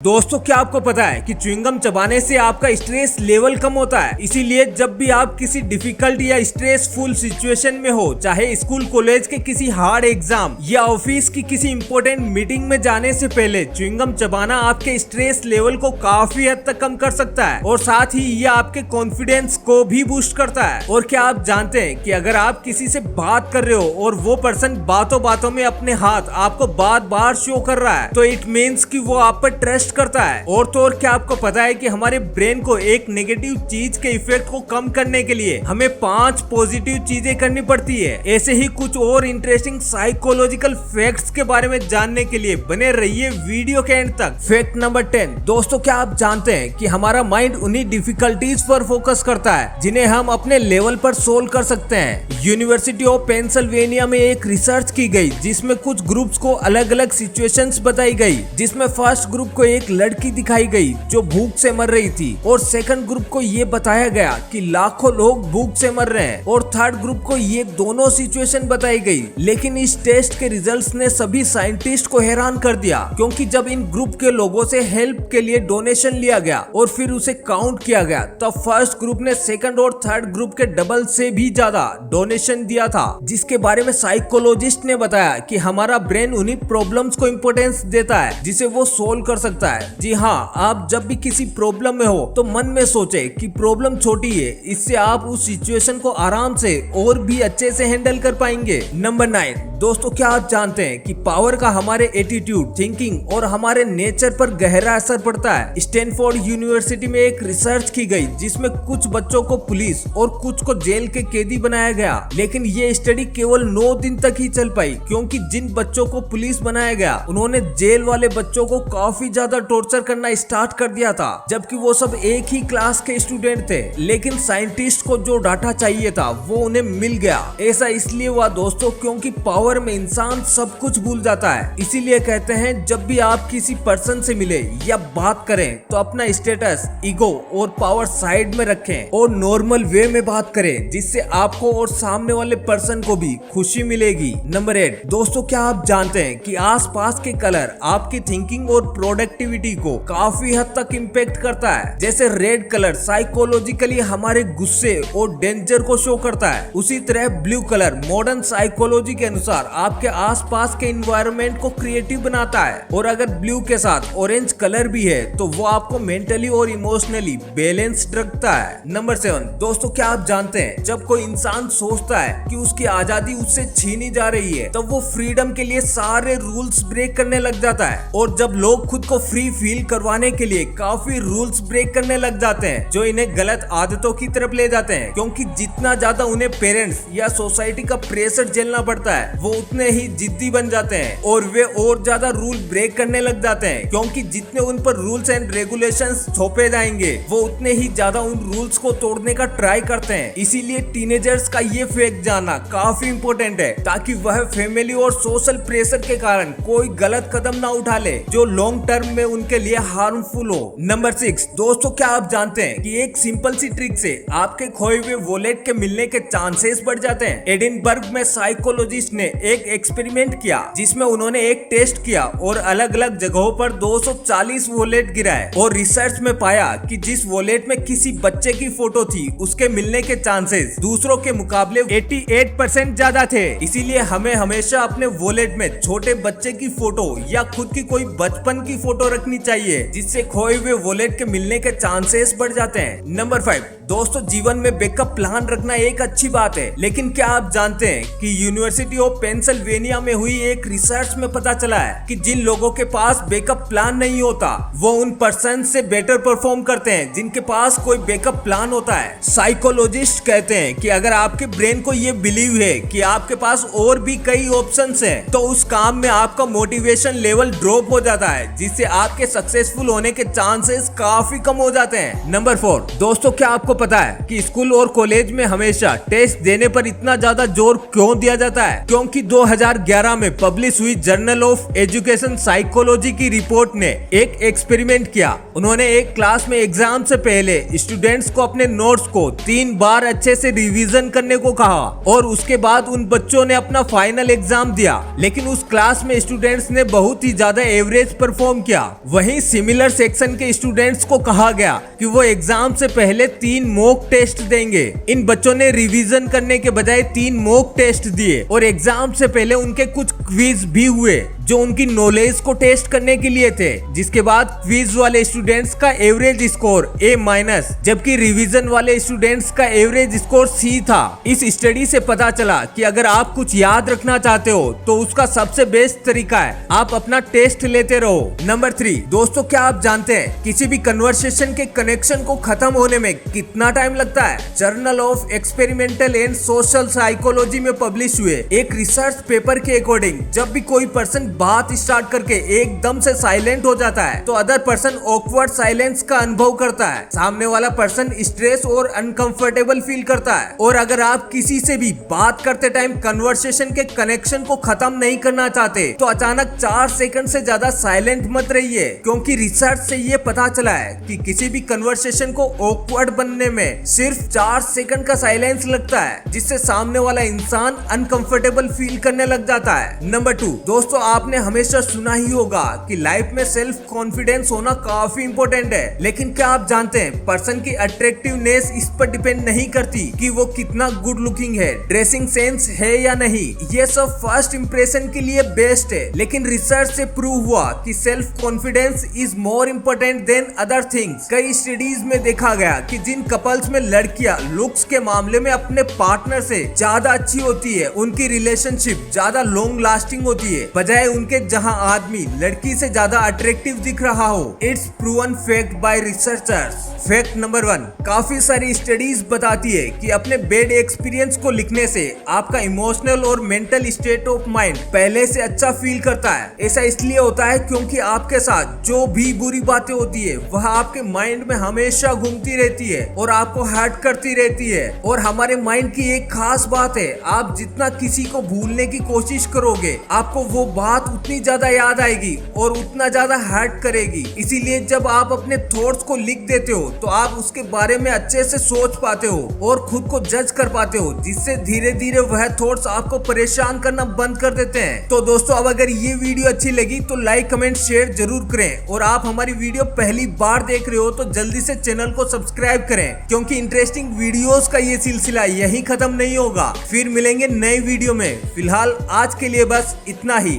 दोस्तों, क्या आपको पता है कि च्युइंगम चबाने से आपका स्ट्रेस लेवल कम होता है। इसीलिए जब भी आप किसी डिफिकल्ट या स्ट्रेसफुल सिचुएशन में हो, चाहे स्कूल कॉलेज के किसी हार्ड एग्जाम या ऑफिस की किसी इंपॉर्टेंट मीटिंग में जाने से पहले च्युइंगम चबाना आपके स्ट्रेस लेवल को काफी हद तक कम कर सकता है और साथ ही यह आपके कॉन्फिडेंस को भी बूस्ट करता है। और क्या आप जानते हैं कि अगर आप किसी से बात कर रहे हो और वो पर्सन बातों बातों में अपने हाथ आपको बार बार शो कर रहा है, तो इट मीन्स कि वो आप पर ट्रस्ट करता है। और तो और क्या आपको पता है कि हमारे ब्रेन को एक नेगेटिव चीज के इफेक्ट को कम करने के लिए हमें 5 पॉजिटिव चीजें करनी पड़ती है। ऐसे ही कुछ और इंटरेस्टिंग साइकोलॉजिकल फैक्ट्स के बारे में जानने के लिए बने रहिए वीडियो के एंड तक। Fact number 10। दोस्तों, क्या आप जानते हैं कि हमारा माइंड उन्हीं डिफिकल्टीज पर फोकस करता है जिन्हें हम अपने लेवल पर सोल्व कर सकते हैं। यूनिवर्सिटी ऑफ पेंसिल्वेनिया में एक रिसर्च की गई जिसमें कुछ ग्रुप्स को अलग अलग सिचुएशंस बताई गई, जिसमें फर्स्ट ग्रुप को एक लड़की दिखाई गई जो भूख से मर रही थी और सेकंड ग्रुप को ये बताया गया कि लाखों लोग भूख से मर रहे हैं और थर्ड ग्रुप को ये दोनों सिचुएशन बताई गई। लेकिन इस टेस्ट के रिजल्ट्स ने सभी साइंटिस्ट को हैरान कर दिया, क्योंकि जब इन ग्रुप के लोगों से हेल्प के लिए डोनेशन लिया गया और फिर उसे काउंट किया गया, तब फर्स्ट ग्रुप ने सेकंड और थर्ड ग्रुप के डबल से भी ज्यादा डोनेशन दिया था, जिसके बारे में साइकोलॉजिस्ट ने बताया कि हमारा ब्रेन उन्हीं प्रॉब्लम्स को इम्पोर्टेंस देता है जिसे वो सोल्व कर सकता है। जी हाँ, आप जब भी किसी प्रॉब्लम में हो तो मन में सोचे कि प्रॉब्लम छोटी है, इससे आप उस सिचुएशन को आराम से और भी अच्छे से हैंडल कर पाएंगे। नंबर 9। दोस्तों, क्या आप जानते हैं कि पावर का हमारे एटीट्यूड, थिंकिंग और हमारे नेचर पर गहरा असर पड़ता है। स्टैनफोर्ड यूनिवर्सिटी में एक रिसर्च की गई जिसमें कुछ बच्चों को पुलिस और कुछ को जेल के कैदी बनाया गया, लेकिन ये स्टडी केवल 9 दिन तक ही चल पाई, क्योंकि जिन बच्चों को पुलिस बनाया गया उन्होंने जेल वाले बच्चों को काफी ज्यादा टॉर्चर करना स्टार्ट कर दिया था, जबकि वो सब एक ही क्लास के स्टूडेंट थे। लेकिन साइंटिस्ट को जो डाटा चाहिए था वो उन्हें मिल गया। ऐसा इसलिए हुआ दोस्तों क्योंकि पावर में इंसान सब कुछ भूल जाता है। इसीलिए कहते हैं जब भी आप किसी पर्सन से मिले या बात करें तो अपना स्टेटस, ईगो और पावर साइड में रखें और नॉर्मल वे में बात करें, जिससे आपको और सामने वाले पर्सन को भी खुशी मिलेगी। नंबर 8। दोस्तों, क्या आप जानते हैं कि आसपास के कलर आपकी थिंकिंग और प्रोडक्टिविटी को काफी हद तक इम्पैक्ट करता है। जैसे रेड कलर साइकोलॉजिकली हमारे गुस्से और डेंजर को शो करता है, उसी तरह ब्लू कलर मॉडर्न साइकोलॉजी के अनुसार आपके आसपास के एनवायरनमेंट को क्रिएटिव बनाता है। और अगर ब्लू के साथ ऑरेंज कलर भी है तो वो आपको मेंटली और इमोशनली बैलेंस्ड रखता है। नंबर 7। दोस्तों, क्या आप जानते हैं जब कोई इंसान सोचता है कि उसकी आजादी उससे छीनी जा रही है, तब वो फ्रीडम के लिए सारे रूल्स ब्रेक करने लग जाता है। और जब लोग खुद को फ्री फील करवाने के लिए काफी रूल्स ब्रेक करने लग जाते हैं, जो इन्हें गलत आदतों की तरफ ले जाते हैं, क्योंकि जितना ज्यादा उन्हें पेरेंट्स या सोसाइटी का प्रेशर झेलना पड़ता है, वो उतने ही जिद्दी बन जाते हैं और वे और ज्यादा रूल ब्रेक करने लग जाते हैं, क्योंकि जितने उन पर रूल्स एंड रेगुलेशंस थोपे जाएंगे वो उतने ही ज्यादा उन रूल्स को तोड़ने का ट्राई करते हैं। इसीलिए टीनेजर्स का ये फैक्ट जानना काफी इंपॉर्टेंट है, ताकि वह फैमिली और सोशल प्रेशर के कारण कोई गलत कदम ना उठा ले जो लॉन्ग टर्म में उनके लिए हार्मफुल हो। नंबर 6। दोस्तों, क्या आप जानते हैं कि एक सिंपल सी ट्रिक से आपके खोए हुए वॉलेट के मिलने के चांसेस बढ़ जाते हैं। एडिनबर्ग में साइकोलॉजिस्ट ने एक एक्सपेरिमेंट किया जिसमें उन्होंने एक टेस्ट किया और अलग अलग जगहों पर 240 वॉलेट गिराए और रिसर्च में पाया कि जिस वॉलेट में किसी बच्चे की फोटो थी उसके मिलने के चांसेस दूसरों के मुकाबले 88% ज्यादा थे। इसीलिए हमें हमेशा अपने वॉलेट में छोटे बच्चे की फोटो या खुद की कोई बचपन की फोटो रखनी चाहिए, जिससे खोए हुए वॉलेट के मिलने के चांसेस बढ़ जाते हैं। नंबर 5। दोस्तों, जीवन में बैकअप प्लान रखना एक अच्छी बात है, लेकिन क्या आप जानते हैं कि यूनिवर्सिटी ऑफ पेंसिल्वेनिया में हुई एक रिसर्च में पता चला है कि जिन लोगों के पास बैकअप प्लान नहीं होता वो उन पर्सन से बेटर परफॉर्म करते हैं जिनके पास कोई बैकअप प्लान होता है। साइकोलॉजिस्ट कहते हैं कि अगर आपके ब्रेन को ये बिलीव है कि आपके पास और भी कई ऑप्शंस हैं, तो उस काम में आपका मोटिवेशन लेवल ड्रॉप हो जाता है, जिससे आपके सक्सेसफुल होने के चांसेस काफी कम हो जाते हैं। नंबर 4। दोस्तों, क्या आपको पता है कि स्कूल और कॉलेज में हमेशा टेस्ट देने पर इतना ज्यादा जोर क्यों दिया जाता है? क्योंकि 2011 में पब्लिश हुई जर्नल ऑफ एजुकेशन साइकोलॉजी की रिपोर्ट ने एक एक्सपेरिमेंट किया। उन्होंने एक क्लास में एग्जाम से पहले स्टूडेंट्स को अपने नोट्स को 3 बार अच्छे से रिवीजन करने को कहा और उसके बाद उन बच्चों ने अपना फाइनल एग्जाम दिया, लेकिन उस क्लास में स्टूडेंट्स ने बहुत ही ज्यादा एवरेज परफॉर्म किया। वहीं सिमिलर सेक्शन के स्टूडेंट्स को कहा गया कि वो एग्जाम से पहले 3 मॉक टेस्ट देंगे। इन बच्चों ने रिवीजन करने के बजाय 3 मॉक टेस्ट दिए और एग्जाम से पहले उनके कुछ क्विज भी हुए जो उनकी नॉलेज को टेस्ट करने के लिए थे, जिसके बाद क्विज वाले स्टूडेंट्स का एवरेज स्कोर A-, जबकि रिवीजन वाले स्टूडेंट्स का एवरेज स्कोर C था। इस स्टडी से पता चला कि अगर आप कुछ याद रखना चाहते हो तो उसका सबसे बेस्ट तरीका है आप अपना टेस्ट लेते रहो। नंबर 3, दोस्तों क्या आप जानते हैं किसी भी कन्वर्सेशन के कनेक्शन को खत्म होने में कितना टाइम लगता है? Journal of experimental and social psychology में पब्लिश हुए एक रिसर्च पेपर के अकॉर्डिंग जब भी कोई पर्सन बात स्टार्ट करके एकदम से साइलेंट हो जाता है तो अदर पर्सन ऑकवर्ड साइलेंस का अनुभव करता है। सामने वाला पर्सन स्ट्रेस और अनकंफर्टेबल फील करता है। और अगर आप किसी से भी बात करते टाइम कन्वर्सेशन के कनेक्शन को खत्म नहीं करना चाहते तो अचानक 4 सेकंड से ज्यादा साइलेंट मत रहिए, क्योंकि रिसर्च से ये पता चला है कि किसी भी कन्वर्सेशन को ऑकवर्ड बनने में सिर्फ 4 सेकंड का साइलेंस लगता है, जिससे सामने वाला इंसान अनकंफर्टेबल फील करने लग जाता है। नंबर 2, दोस्तों आपने हमेशा सुना ही होगा कि लाइफ में सेल्फ कॉन्फिडेंस होना काफी इंपॉर्टेंट है, लेकिन क्या आप जानते हैं पर्सन की अट्रैक्टिवनेस इस पर डिपेंड नहीं करती कि वो कितना गुड लुकिंग है, ड्रेसिंग सेंस है या नहीं। ये सब फर्स्ट इंप्रेशन के लिए बेस्ट है, लेकिन रिसर्च से प्रूव हुआ कि self confidence is more important then other things. कई स्टडीज में देखा गया कि जिन कपल्स में लड़कियां लुक्स के मामले में अपने पार्टनर से ज्यादा अच्छी होती है उनकी रिलेशनशिप ज्यादा लॉन्ग लास्टिंग होती है, बजाय उनके जहां आदमी लड़की से ज्यादा अट्रैक्टिव दिख रहा हो। It's proven fact bye researchers. Fact number 1, काफी सारी स्टडीज बताती है कि अपने बैड एक्सपीरियंस को लिखने से आपका इमोशनल और मेंटल स्टेट ऑफ माइंड पहले से अच्छा फील करता है। ऐसा इसलिए होता है क्योंकि आपके साथ जो भी बुरी बातें होती है वह आपके माइंड में हमेशा घूमती रहती है और आपको हर्ट करती रहती है। और हमारे माइंड की एक खास बात है, आप जितना किसी को भूलने की कोशिश करोगे आपको वो बात उतनी ज्यादा याद आएगी और उतना ज्यादा हर्ट करेगी। इसीलिए जब आप अपने थॉट्स को लिख देते हो तो आप उसके बारे में अच्छे से सोच पाते हो और खुद को जज कर पाते हो, जिससे धीरे धीरे वह थॉट्स आपको परेशान करना बंद कर देते हैं। तो दोस्तों अब अगर ये वीडियो अच्छी लगी तो लाइक कमेंट शेयर जरूर करें, और आप हमारी वीडियो पहली बार देख रहे हो तो जल्दी से चैनल को सब्सक्राइब करें, क्योंकि इंटरेस्टिंग वीडियोस का ये सिलसिला यही खत्म नहीं होगा। फिर मिलेंगे नए वीडियो में। फिलहाल आज के लिए बस इतना ही।